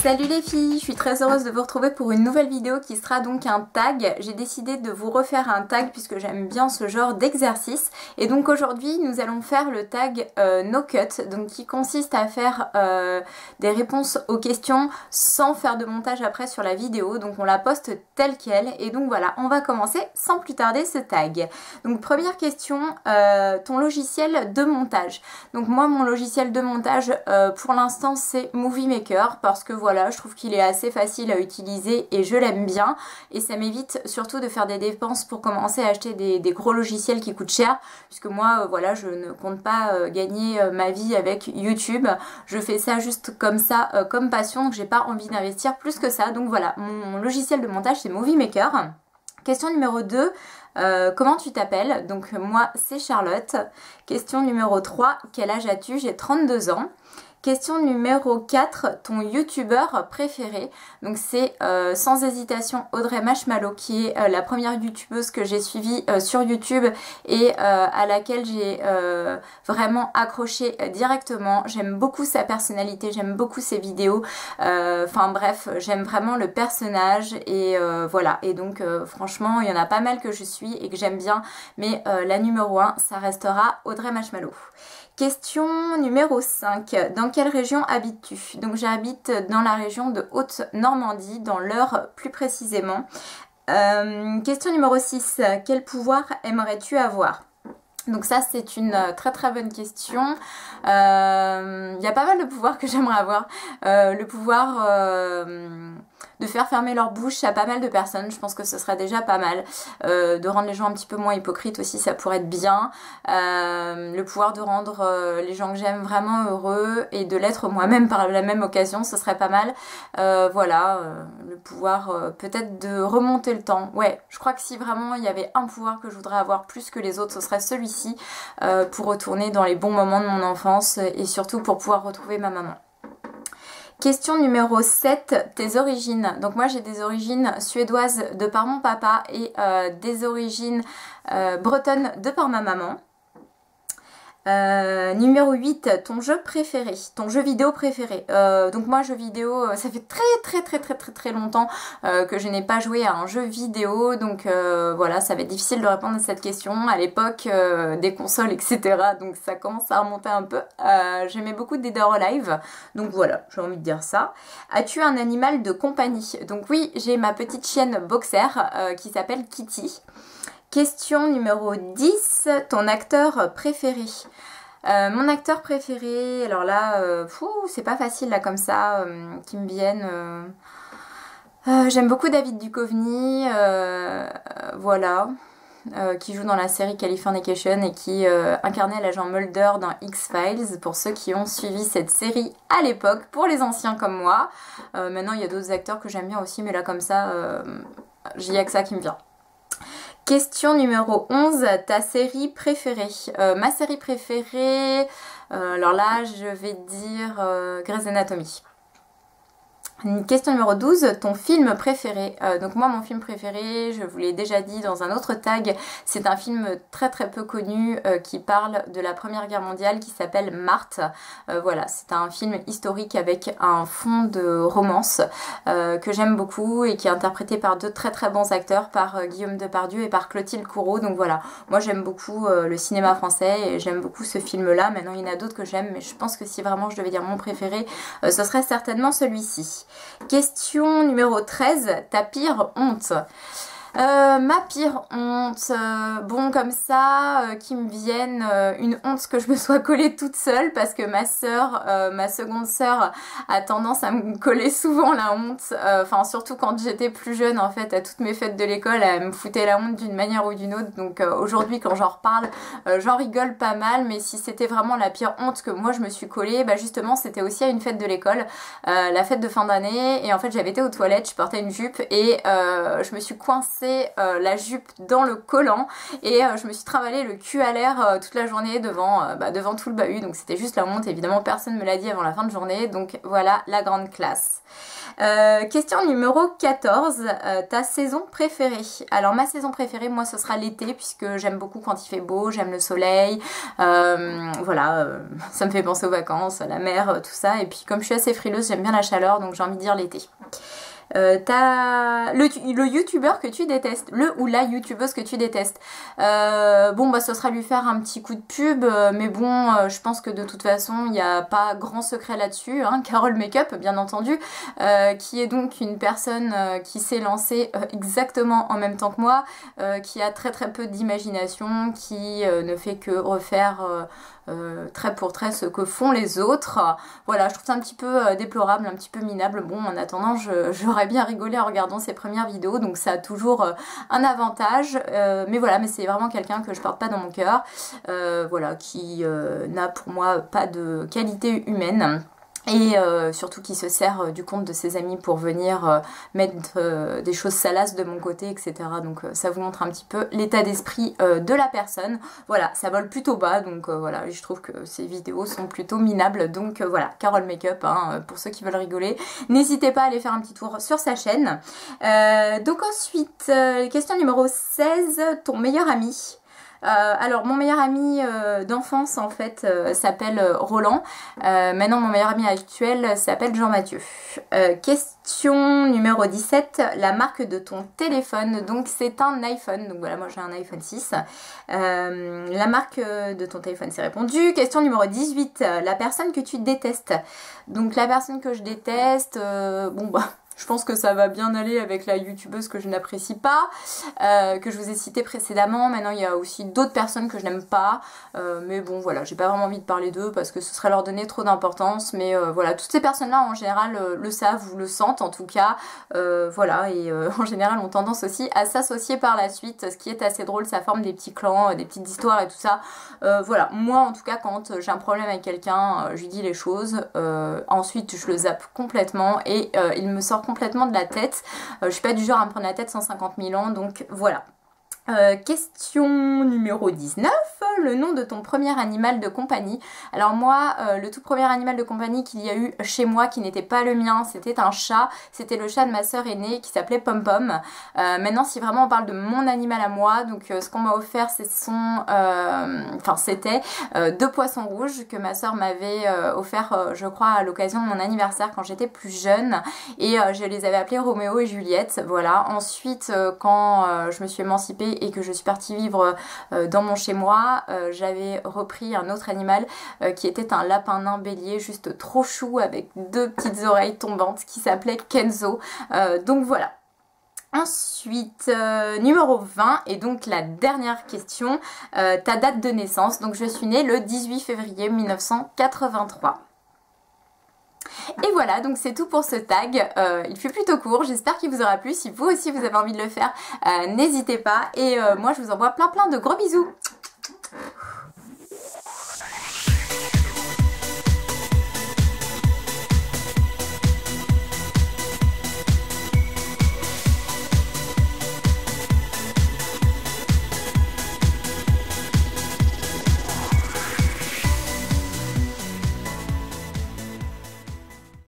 Salut les filles, je suis très heureuse de vous retrouver pour une nouvelle vidéo qui sera donc un tag. J'ai décidé de vous refaire un tag puisque j'aime bien ce genre d'exercice. Et donc aujourd'hui nous allons faire le tag no cut, donc qui consiste à faire des réponses aux questions sans faire de montage après sur la vidéo. Donc on la poste telle qu'elle. Et donc voilà, on va commencer sans plus tarder ce tag. Donc première question, ton logiciel de montage. Donc moi mon logiciel de montage pour l'instant c'est Movie Maker parce que voilà, je trouve qu'il est assez facile à utiliser et je l'aime bien et ça m'évite surtout de faire des dépenses pour commencer à acheter des gros logiciels qui coûtent cher puisque moi voilà, je ne compte pas gagner ma vie avec YouTube. Je fais ça juste comme ça, comme passion, donc j'ai pas envie d'investir plus que ça. Donc voilà, mon logiciel de montage c'est Movie Maker. Question numéro 2, comment tu t'appelles? Donc moi c'est Charlotte. Question numéro 3, quel âge as-tu? J'ai 32 ans. Question numéro 4, ton youtubeur préféré. Donc c'est sans hésitation Audrey Marshmallow qui est la première youtubeuse que j'ai suivie sur YouTube et à laquelle j'ai vraiment accroché directement. J'aime beaucoup sa personnalité, j'aime beaucoup ses vidéos. Enfin bref, j'aime vraiment le personnage et voilà. Et donc franchement, il y en a pas mal que je suis et que j'aime bien. Mais la numéro 1, ça restera Audrey Marshmallow. Question numéro 5. Dans quelle région habites-tu? Donc j'habite dans la région de Haute-Normandie, dans l'Eure plus précisément. Question numéro 6. Quel pouvoir aimerais-tu avoir? Donc ça c'est une très très bonne question. Il y a pas mal de pouvoirs que j'aimerais avoir. Le pouvoir de faire fermer leur bouche à pas mal de personnes, je pense que ce serait déjà pas mal. De rendre les gens un petit peu moins hypocrites aussi, ça pourrait être bien. Le pouvoir de rendre les gens que j'aime vraiment heureux et de l'être moi-même par la même occasion, ce serait pas mal. Voilà, le pouvoir peut-être de remonter le temps. Ouais, je crois que si vraiment il y avait un pouvoir que je voudrais avoir plus que les autres, ce serait celui-ci pour retourner dans les bons moments de mon enfance et surtout pour pouvoir retrouver ma maman. Question numéro 7, tes origines. Donc moi j'ai des origines suédoises de par mon papa et des origines bretonnes de par ma maman. Numéro 8, ton jeu préféré, ton jeu vidéo préféré. Donc moi jeu vidéo, ça fait très longtemps que je n'ai pas joué à un jeu vidéo, donc voilà, ça va être difficile de répondre à cette question. À l'époque des consoles etc, donc ça commence à remonter un peu. J'aimais beaucoup Dead or Alive, donc voilà, j'ai envie de dire ça. As-tu un animal de compagnie? Donc oui, j'ai ma petite chienne boxer qui s'appelle Kitty. Question numéro 10, ton acteur préféré. Mon acteur préféré, alors là, c'est pas facile là comme ça, qui me viennent. J'aime beaucoup David Duchovny, voilà, qui joue dans la série Californication et qui incarnait l'agent Mulder dans X-Files, pour ceux qui ont suivi cette série à l'époque, pour les anciens comme moi. Maintenant il y a d'autres acteurs que j'aime bien aussi, mais là comme ça, il n'y a que ça qui me vient. Question numéro 11, ta série préférée. Ma série préférée, alors là je vais dire Grey's Anatomy. Question numéro 12, ton film préféré. Donc moi mon film préféré, je vous l'ai déjà dit dans un autre tag, c'est un film très peu connu qui parle de la Première Guerre mondiale qui s'appelle Marthe. Voilà, c'est un film historique avec un fond de romance que j'aime beaucoup et qui est interprété par deux très bons acteurs, par Guillaume Depardieu et par Clotilde Courreau. Donc voilà, moi j'aime beaucoup le cinéma français et j'aime beaucoup ce film là. Maintenant il y en a d'autres que j'aime, mais je pense que si vraiment je devais dire mon préféré, ce serait certainement celui-ci. Question numéro 13, ta pire honte. Ma pire honte, bon comme ça, qui me vienne une honte que je me sois collée toute seule parce que ma sœur, ma seconde sœur a tendance à me coller souvent la honte, enfin surtout quand j'étais plus jeune en fait, à toutes mes fêtes de l'école, elle me foutait la honte d'une manière ou d'une autre, donc aujourd'hui quand j'en reparle, j'en rigole pas mal, mais si c'était vraiment la pire honte que moi je me suis collée, bah justement c'était aussi à une fête de l'école, la fête de fin d'année, et en fait j'avais été aux toilettes, je portais une jupe et je me suis coincée renversé la jupe dans le collant et je me suis trimballé le cul à l'air toute la journée devant tout le bahut. Donc c'était juste la honte, évidemment personne ne me l'a dit avant la fin de journée. Donc voilà la grande classe. Question numéro 14, ta saison préférée? Alors ma saison préférée, moi ce sera l'été, puisque j'aime beaucoup quand il fait beau, j'aime le soleil, voilà, ça me fait penser aux vacances, à la mer, tout ça. Et puis comme je suis assez frileuse, j'aime bien la chaleur, donc j'ai envie de dire l'été. Le youtubeur que tu détestes, le ou la youtubeuse que tu détestes. Bon bah ce sera lui faire un petit coup de pub, mais bon je pense que de toute façon il n'y a pas grand secret là-dessus, hein. Carole Makeup bien entendu, qui est donc une personne qui s'est lancée exactement en même temps que moi, qui a très peu d'imagination, qui ne fait que refaire trait pour trait ce que font les autres. Voilà, je trouve ça un petit peu déplorable, un petit peu minable. Bon, en attendant, j'aurais bien rigolé en regardant ses premières vidéos, donc ça a toujours un avantage. Mais voilà, mais c'est vraiment quelqu'un que je porte pas dans mon cœur, voilà, qui n'a pour moi pas de qualité humaine. Et surtout qui se sert du compte de ses amis pour venir mettre des choses salaces de mon côté, etc. Donc ça vous montre un petit peu l'état d'esprit de la personne. Voilà, ça vole plutôt bas, donc voilà, je trouve que ces vidéos sont plutôt minables. Donc voilà, Carole Makeup, hein, pour ceux qui veulent rigoler, n'hésitez pas à aller faire un petit tour sur sa chaîne. Donc ensuite, question numéro 16, ton meilleur ami. Alors mon meilleur ami d'enfance en fait s'appelle Roland. Maintenant mon meilleur ami actuel s'appelle Jean-Mathieu. Question numéro 17, la marque de ton téléphone. Donc c'est un iPhone, donc voilà, moi j'ai un iPhone 6. La marque de ton téléphone, c'est répondu. Question numéro 18, la personne que tu détestes. Donc la personne que je déteste, bon bah je pense que ça va bien aller avec la youtubeuse que je n'apprécie pas, que je vous ai citée précédemment. Maintenant il y a aussi d'autres personnes que je n'aime pas, mais bon voilà, j'ai pas vraiment envie de parler d'eux parce que ce serait leur donner trop d'importance. Mais voilà, toutes ces personnes là en général le savent ou le sentent en tout cas, voilà, et en général ont tendance aussi à s'associer par la suite, ce qui est assez drôle, ça forme des petits clans, des petites histoires et tout ça. Voilà, moi en tout cas quand j'ai un problème avec quelqu'un, je lui dis les choses, ensuite je le zappe complètement et il me sort complètement de la tête. Je suis pas du genre à me prendre la tête 150 000 ans, donc voilà. Question numéro 19, le nom de ton premier animal de compagnie. Alors moi, le tout premier animal de compagnie qu'il y a eu chez moi qui n'était pas le mien, c'était un chat. C'était le chat de ma sœur aînée qui s'appelait Pom Pom. Maintenant, si vraiment on parle de mon animal à moi, donc ce qu'on m'a offert, c'était 2 poissons rouges que ma sœur m'avait offert, je crois, à l'occasion de mon anniversaire quand j'étais plus jeune. Et je les avais appelés Roméo et Juliette. Voilà. Ensuite, quand je me suis émancipée et que je suis partie vivre dans mon chez-moi, j'avais repris un autre animal qui était un lapin nain bélier juste trop chou avec 2 petites oreilles tombantes qui s'appelait Kenzo. Donc voilà. Ensuite, numéro 20, et donc la dernière question, ta date de naissance. Donc je suis née le 18 février 1983. Et voilà, donc c'est tout pour ce tag. Il fut plutôt court, j'espère qu'il vous aura plu. Si vous aussi vous avez envie de le faire, n'hésitez pas. Et moi je vous envoie plein de gros bisous.